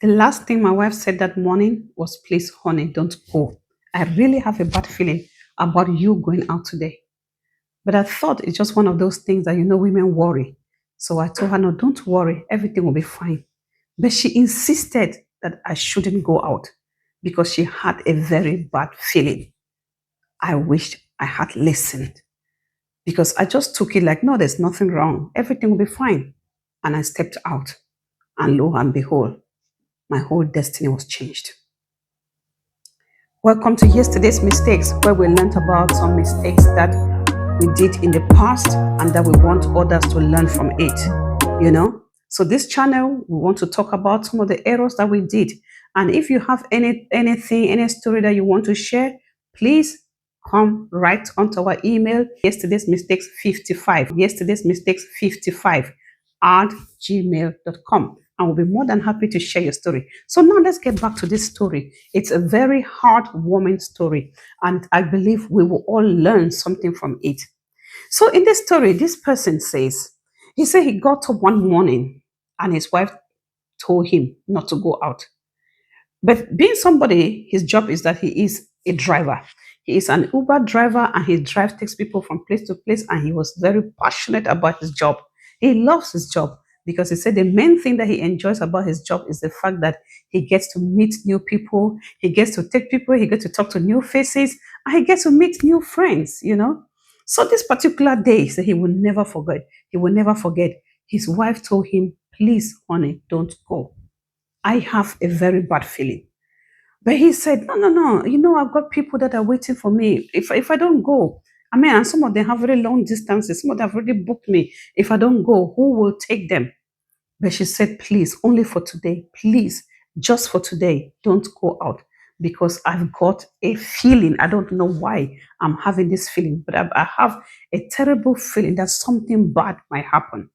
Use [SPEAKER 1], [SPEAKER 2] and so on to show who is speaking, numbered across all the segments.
[SPEAKER 1] The last thing my wife said that morning was, please, honey, don't go. I really have a bad feeling about you going out today. But I thought it's just one of those things that, women worry. So I told her, no, don't worry. Everything will be fine. But she insisted that I shouldn't go out because she had a very bad feeling. I wished I had listened because I just took it like, no, there's nothing wrong. Everything will be fine. And I stepped out. And lo and behold, my whole destiny was changed. Welcome to yesterday's mistakes, where we learned about some mistakes that we did in the past and that we want others to learn from it. So this channel, we want to talk about some of the errors that we did. And if you have any story that you want to share, please come right onto our email, yesterday's mistakes 55 at gmail.com, and we'll be more than happy to share your story. So now let's get back to this story. It's a very heartwarming story, and I believe we will all learn something from it. So in this story, this person says, he said he got up one morning and his wife told him not to go out. But being somebody, his job is that he is a driver. He is an Uber driver and he takes people from place to place, and he was very passionate about his job. He loves his job because he said the main thing that he enjoys about his job is the fact that he gets to meet new people, he gets to take people, he gets to talk to new faces, and he gets to meet new friends. So this particular day, so he will never forget. He will never forget. His wife told him, please, honey, don't go. I have a very bad feeling. But he said, no, no, no. I've got people that are waiting for me. If I don't go, and some of them have very long distances. Some of them have already booked me. If I don't go, who will take them? But she said, please, only for today. Please, just for today, don't go out because I've got a feeling. I don't know why I'm having this feeling, but I have a terrible feeling that something bad might happen.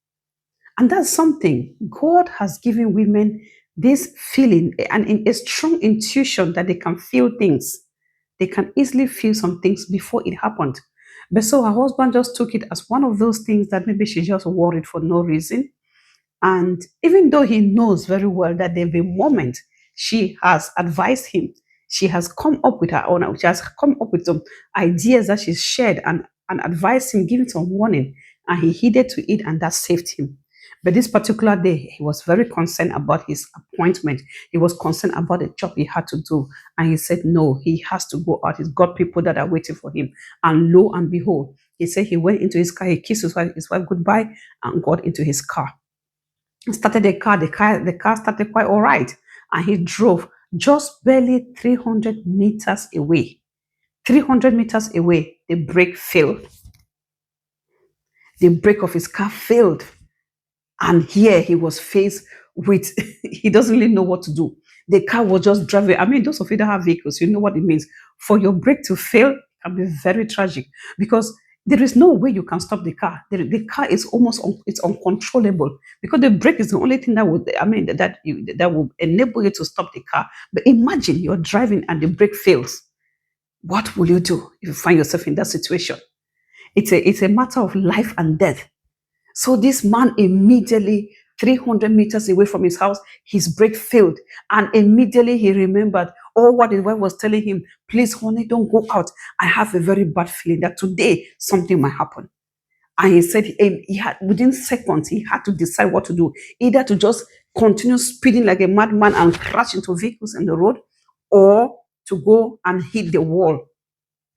[SPEAKER 1] And that's something God has given women, this feeling and a strong intuition that they can feel things. They can easily feel some things before it happened. But so her husband just took it as one of those things that maybe she just worried for no reason. And even though he knows very well that there'll be a moment, she has advised him. She has come up with her own, she has come up with some ideas that she's shared and advised him, giving some warning. And he heeded to it, and that saved him. But this particular day, he was very concerned about his appointment. He was concerned about the job he had to do. And he said, no, he has to go out. He's got people that are waiting for him. And lo and behold, he said he went into his car, he kissed his wife goodbye and got into his car. He started the car. The car started quite all right. And he drove just barely 300 meters away. 300 meters away, the brake failed. The brake of his car failed. And here he was faced with, he doesn't really know what to do. The car was just driving. Those of you that have vehicles, you know what it means. For your brake to fail can be very tragic because there is no way you can stop the car. The car is it's uncontrollable because the brake is the only thing that would, that will enable you to stop the car. But imagine you're driving and the brake fails. What will you do if you find yourself in that situation? It's a matter of life and death. So this man immediately, 300 meters away from his house, his brake failed. And immediately he remembered all what his wife was telling him. Please, honey, don't go out. I have a very bad feeling that today something might happen. And he said he had, within seconds, he had to decide what to do. Either to just continue speeding like a madman and crash into vehicles in the road, or to go and hit the wall.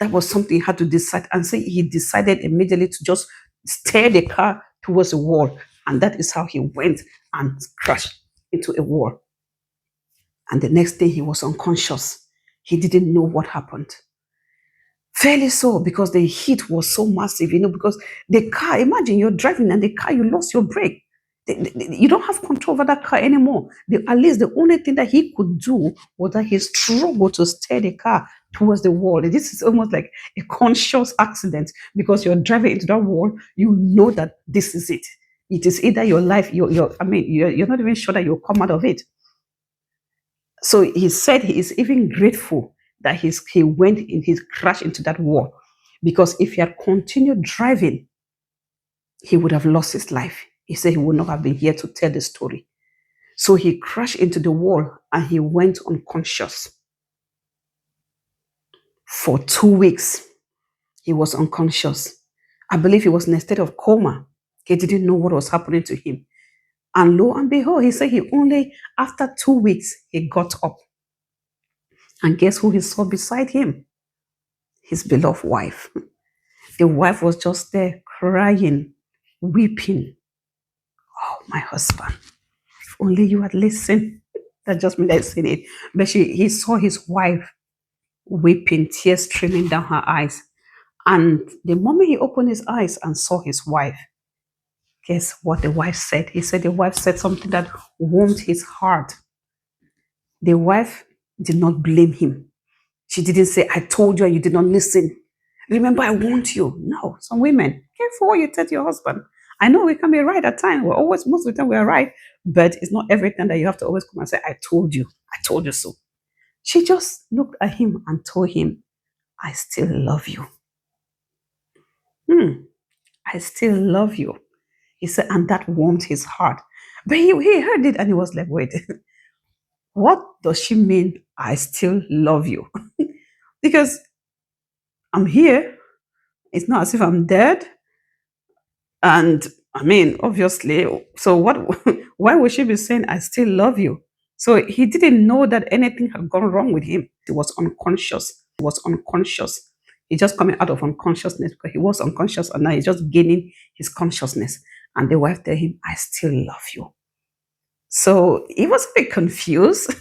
[SPEAKER 1] That was something he had to decide. And so he decided immediately to just steer the car towards the wall. And that is how he went and crashed into a wall. And the next day he was unconscious. He didn't know what happened. Fairly so, because the heat was so massive, because the car, imagine you're driving and the car, you lost your brake. You don't have control over that car anymore. At least the only thing that he could do was that he struggled to steer the car towards the wall. This is almost like a conscious accident because you're driving into that wall. You know that this is it. It is either your life, you're not even sure that you'll come out of it. So he said he is even grateful that he went in his crash into that wall, because if he had continued driving, he would have lost his life. He said he would not have been here to tell the story. So he crashed into the wall and he went unconscious. For 2 weeks, he was unconscious. I believe he was in a state of coma. He didn't know what was happening to him. And lo and behold, he said he only, after 2 weeks, he got up. And guess who he saw beside him? His beloved wife. The wife was just there crying, weeping. Oh, my husband, if only you had listened. That just means I said it. But he saw his wife weeping, tears streaming down her eyes. And the moment he opened his eyes and saw his wife, guess what the wife said? He said the wife said something that warmed his heart. The wife did not blame him. She didn't say, I told you and you did not listen. Remember, I warned you. No, some women, careful what you tell your husband. I know we can be right at times. We're always, most of the time we are right, but it's not every time that you have to always come and say, I told you so. She just looked at him and told him, I still love you. I still love you. He said, and that warmed his heart. But he heard it and he was like, wait, what does she mean? I still love you? Because I'm here. It's not as if I'm dead. And I mean, obviously, so what? Why would she be saying, I still love you? So he didn't know that anything had gone wrong with him. He was unconscious. He was unconscious. He's just coming out of unconsciousness because he was unconscious and now he's just gaining his consciousness. And the wife told him, I still love you. So he was a bit confused,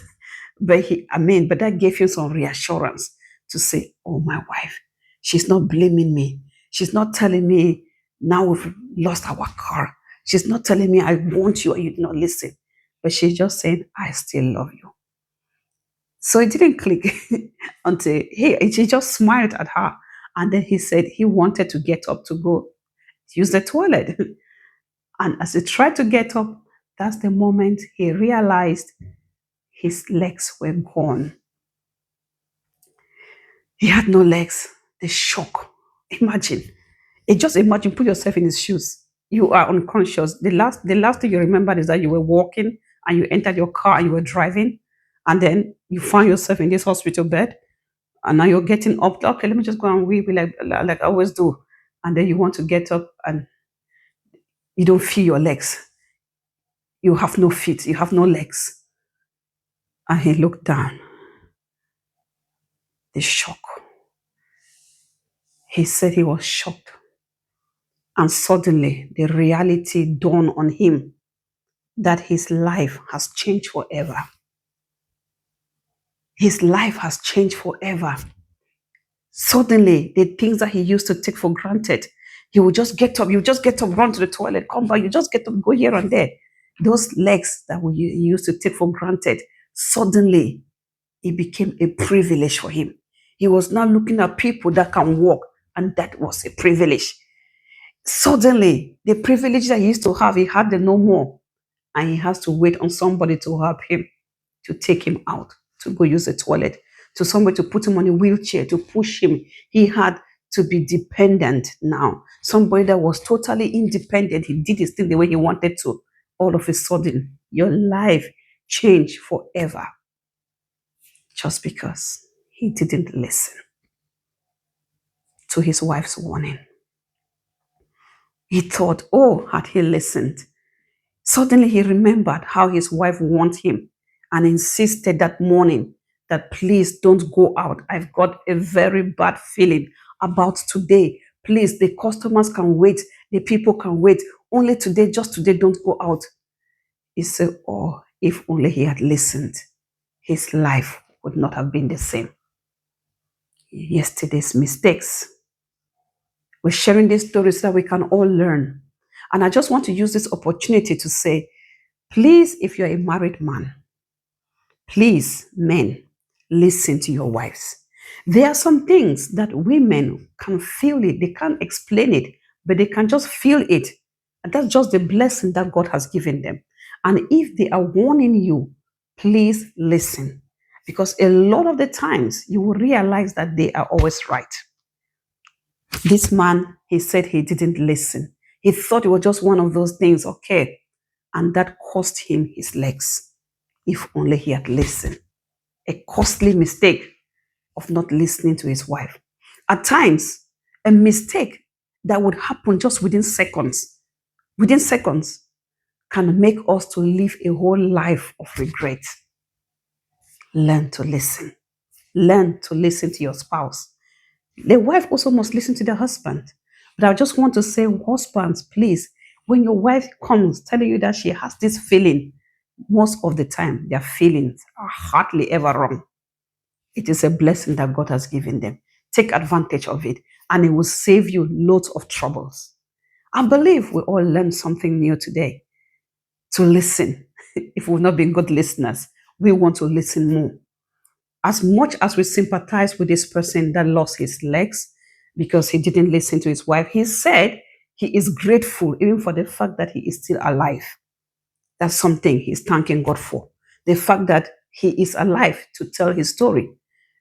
[SPEAKER 1] but but that gave him some reassurance to say, oh, my wife, she's not blaming me. She's not telling me now we've lost our car. She's not telling me I want you and you did not listen. But she's just saying, I still love you. So it didn't click until he just smiled at her. And then he said he wanted to get up to go use the toilet. And as he tried to get up, that's the moment he realized his legs were gone. He had no legs. The shock. Imagine. Just imagine, put yourself in his shoes. You are unconscious. The last thing you remember is that you were walking and you entered your car and you were driving, and then you found yourself in this hospital bed, and now you're getting up. Okay, let me just go and weep like I always do. And then you want to get up and you don't feel your legs. You have no feet, you have no legs. And he looked down. The shock. He said he was shocked. And suddenly the reality dawned on him that his life has changed forever. His life has changed forever. Suddenly, the things that he used to take for granted, he would just get up, run to the toilet, come back, you just get up, go here and there. Those legs that he used to take for granted, suddenly it became a privilege for him. He was now looking at people that can walk, and that was a privilege. Suddenly, the privilege that he used to have, he had no more. And he has to wait on somebody to help him, to take him out, to go use the toilet, to somebody to put him on a wheelchair, to push him. He had to be dependent now. Somebody that was totally independent. He did his thing the way he wanted to. All of a sudden, your life changed forever. Just because he didn't listen to his wife's warning. He thought, oh, had he listened? Suddenly he remembered how his wife warned him and insisted that morning that please don't go out. I've got a very bad feeling about today. Please, the customers can wait. The people can wait. Only today, just today, don't go out. He said, oh, if only he had listened, his life would not have been the same. Yesterday's mistakes. We're sharing these stories so that we can all learn. And I just want to use this opportunity to say, please, if you're a married man, please, men, listen to your wives. There are some things that women can feel it. They can't explain it, but they can just feel it. And that's just the blessing that God has given them. And if they are warning you, please listen. Because a lot of the times you will realize that they are always right. This man, he said he didn't listen. He thought it was just one of those things, okay. And that cost him his legs. If only he had listened. A costly mistake of not listening to his wife. At times, a mistake that would happen just within seconds, can make us to live a whole life of regret. Learn to listen. Learn to listen to your spouse. The wife also must listen to the husband. But I just want to say, husbands, please, when your wife comes telling you that she has this feeling, most of the time their feelings are hardly ever wrong. It is a blessing that God has given them. Take advantage of it, and it will save you loads of troubles. I believe we all learned something new today, to listen. If we've not been good listeners, we want to listen more. As much as we sympathize with this person that lost his legs because he didn't listen to his wife, he said he is grateful even for the fact that he is still alive. That's something he's thanking God for. The fact that he is alive to tell his story,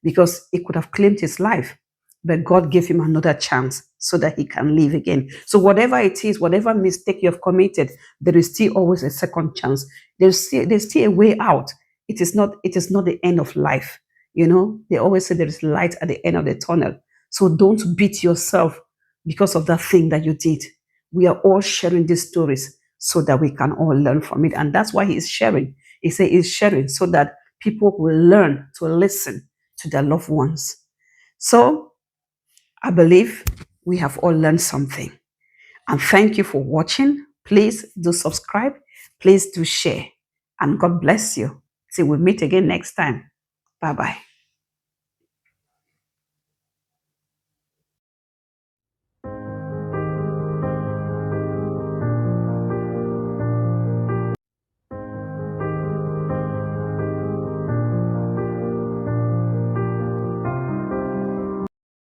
[SPEAKER 1] because he could have claimed his life, but God gave him another chance so that he can live again. So whatever it is, whatever mistake you have committed, there is still always a second chance. There's still a way out. It is not the end of life. They always say there is light at the end of the tunnel. So don't beat yourself because of that thing that you did. We are all sharing these stories so that we can all learn from it. And that's why he is sharing. He said he's sharing so that people will learn to listen to their loved ones. So I believe we have all learned something. And thank you for watching. Please do subscribe. Please do share. And God bless you. Till we meet again next time. Bye bye.